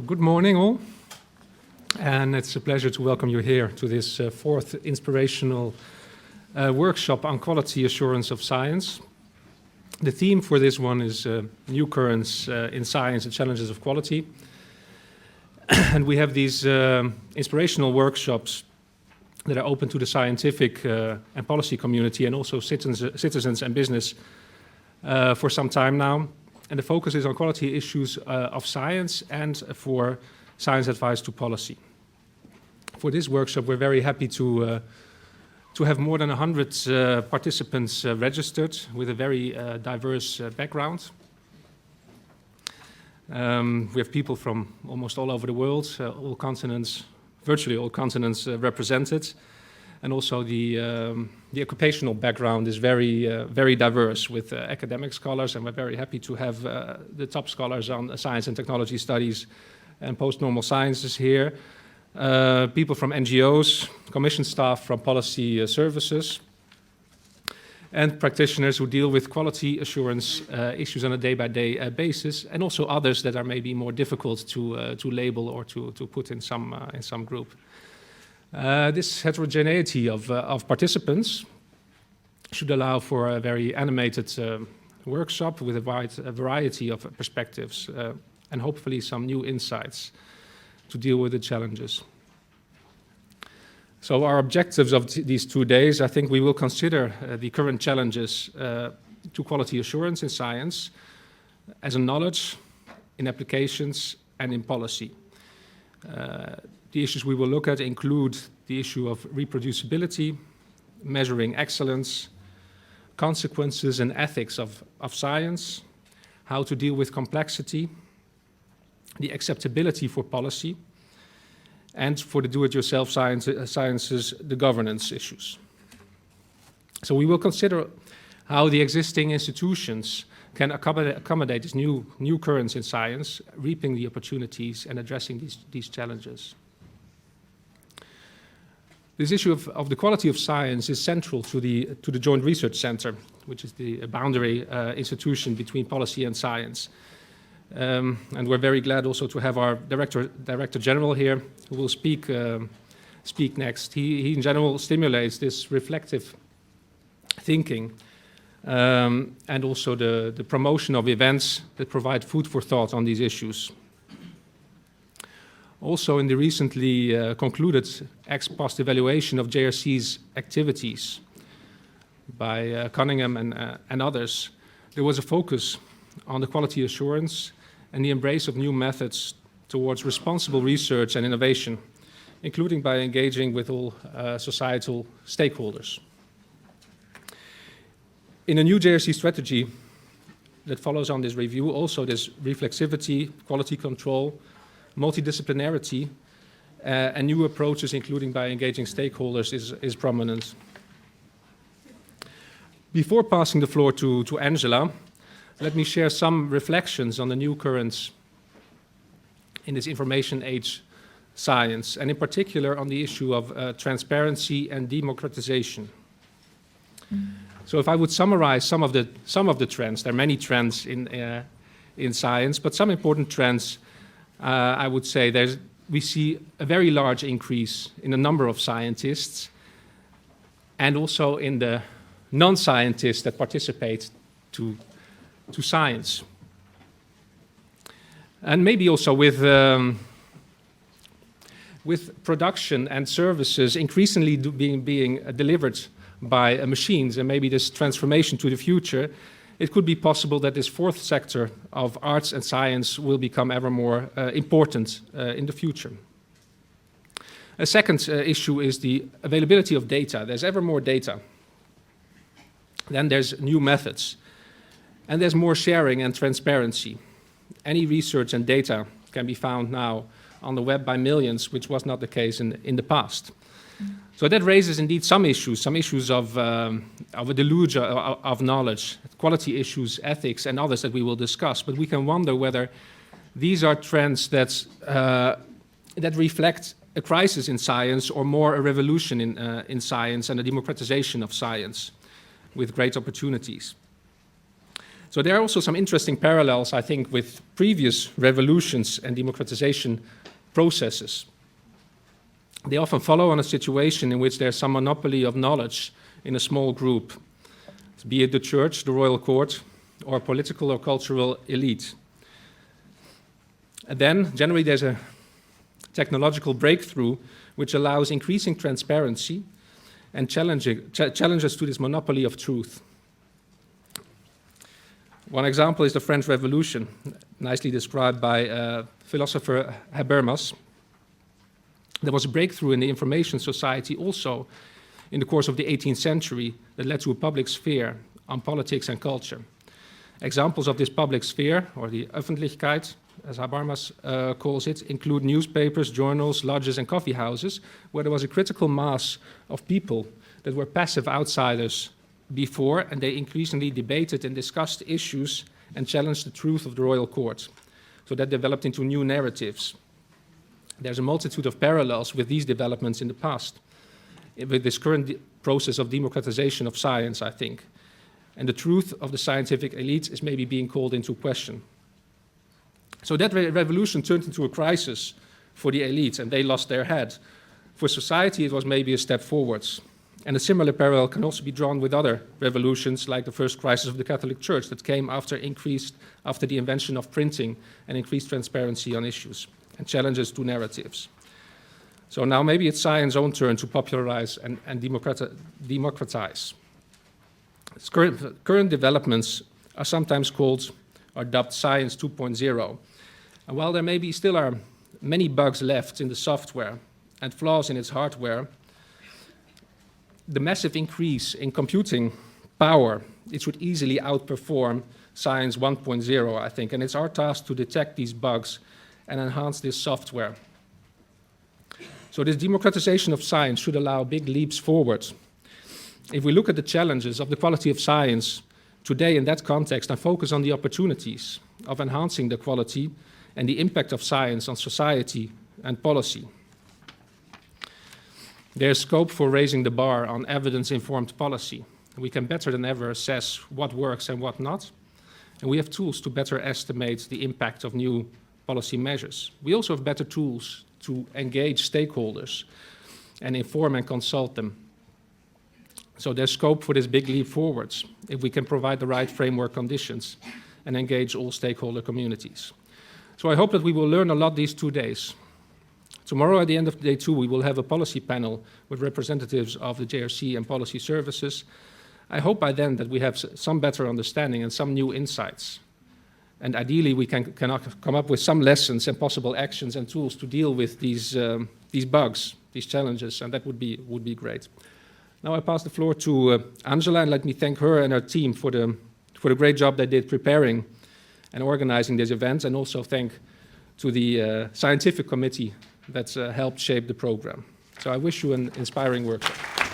Good morning all, and it's a pleasure to welcome you here to this fourth inspirational workshop on quality assurance of science. The theme for this one is new currents in science and challenges of quality. And we have these inspirational workshops that are open to the scientific and policy community and also citizens and business for some time now. And the focus is on quality issues of science and for science advice to policy. For this workshop, we're very happy to have more than 100 participants registered with a very diverse background. We have people from almost all over the world, all continents, virtually all continents represented. And also the occupational background is very diverse with academic scholars, and we're very happy to have the top scholars on science and technology studies and post-normal sciences here. People from NGOs, commission staff from policy services, and practitioners who deal with quality assurance issues on a day-by-day basis, and also others that are maybe more difficult to label or to put in some group. This heterogeneity of participants should allow for a very animated workshop with a wide variety of perspectives and hopefully some new insights to deal with the challenges. So our objectives of these 2 days, I think we will consider the current challenges to quality assurance in science as a knowledge, in applications and in policy. The issues we will look at include the issue of reproducibility, measuring excellence, consequences and ethics of science, how to deal with complexity, the acceptability for policy, and for the do-it-yourself sciences, the governance issues. So we will consider how the existing institutions can accommodate these new currents in science, reaping the opportunities and addressing these challenges. This issue of the quality of science is central to the Joint Research Center, which is the boundary institution between policy and science. And we're very glad also to have our Director General here, who will speak next. He in general stimulates this reflective thinking and also the promotion of events that provide food for thought on these issues. Also, in the recently concluded ex-post evaluation of JRC's activities by Cunningham and others, there was a focus on the quality assurance and the embrace of new methods towards responsible research and innovation, including by engaging with all societal stakeholders. In a new JRC strategy that follows on this review, also this reflexivity, quality control, multidisciplinarity, and new approaches, including by engaging stakeholders, is prominent. Before passing the floor to Angela, let me share some reflections on the new currents in this information age science, and in particular on the issue of transparency and democratization. So if I would summarize some of the trends, there are many trends in science, but some important trends, I would say we see a very large increase in the number of scientists and also in the non-scientists that participate to science. And maybe also with production and services increasingly being delivered by machines, and maybe this transformation to the future, it could be possible that this fourth sector of arts and science will become ever more important in the future. A second issue is the availability of data. There's ever more data. Then there's new methods. And there's more sharing and transparency. Any research and data can be found now on the web by millions, which was not the case in the past. So that raises indeed some issues of a deluge of knowledge, quality issues, ethics, and others that we will discuss. But we can wonder whether these are trends that reflect a crisis in science or more a revolution in science and a democratization of science with great opportunities. So there are also some interesting parallels, I think, with previous revolutions and democratization processes. They often follow on a situation in which there's some monopoly of knowledge in a small group, be it the church, the royal court, or political or cultural elite. And then, generally, there's a technological breakthrough which allows increasing transparency and challenges to this monopoly of truth. One example is the French Revolution, nicely described by philosopher Habermas. There was a breakthrough in the information society also in the course of the 18th century that led to a public sphere on politics and culture. Examples of this public sphere, or the Öffentlichkeit, as Habermas calls it, include newspapers, journals, lodges, and coffee houses, where there was a critical mass of people that were passive outsiders before, and they increasingly debated and discussed issues and challenged the truth of the royal court. So that developed into new narratives. There's a multitude of parallels with these developments in the past, with this current process of democratization of science, I think. And the truth of the scientific elite is maybe being called into question. So that revolution turned into a crisis for the elite, and they lost their head. For society, it was maybe a step forwards. And a similar parallel can also be drawn with other revolutions, like the first crisis of the Catholic Church that came after the invention of printing and increased transparency on issues and challenges to narratives. So now maybe it's science's own turn to popularize and democratize. Current developments are sometimes called or dubbed Science 2.0. And while there maybe still are many bugs left in the software and flaws in its hardware, the massive increase in computing power, it should easily outperform Science 1.0, I think. And it's our task to detect these bugs and enhance this software. So this democratization of science should allow big leaps forward. If we look at the challenges of the quality of science today in that context and focus on the opportunities of enhancing the quality and the impact of science on society and policy, there's scope for raising the bar on evidence-informed policy. We can better than ever assess what works and what not, and we have tools to better estimate the impact of new policy measures. We also have better tools to engage stakeholders and inform and consult them. So there's scope for this big leap forwards if we can provide the right framework conditions and engage all stakeholder communities. So I hope that we will learn a lot these 2 days. Tomorrow at the end of day 2, we will have a policy panel with representatives of the JRC and policy services. I hope by then that we have some better understanding and some new insights. And ideally, we can come up with some lessons and possible actions and tools to deal with these bugs, these challenges, and that would be great. Now I pass the floor to Angela, and let me thank her and her team for the great job they did preparing and organizing this event, and also thank to the scientific committee that's helped shape the program. So I wish you an inspiring workshop.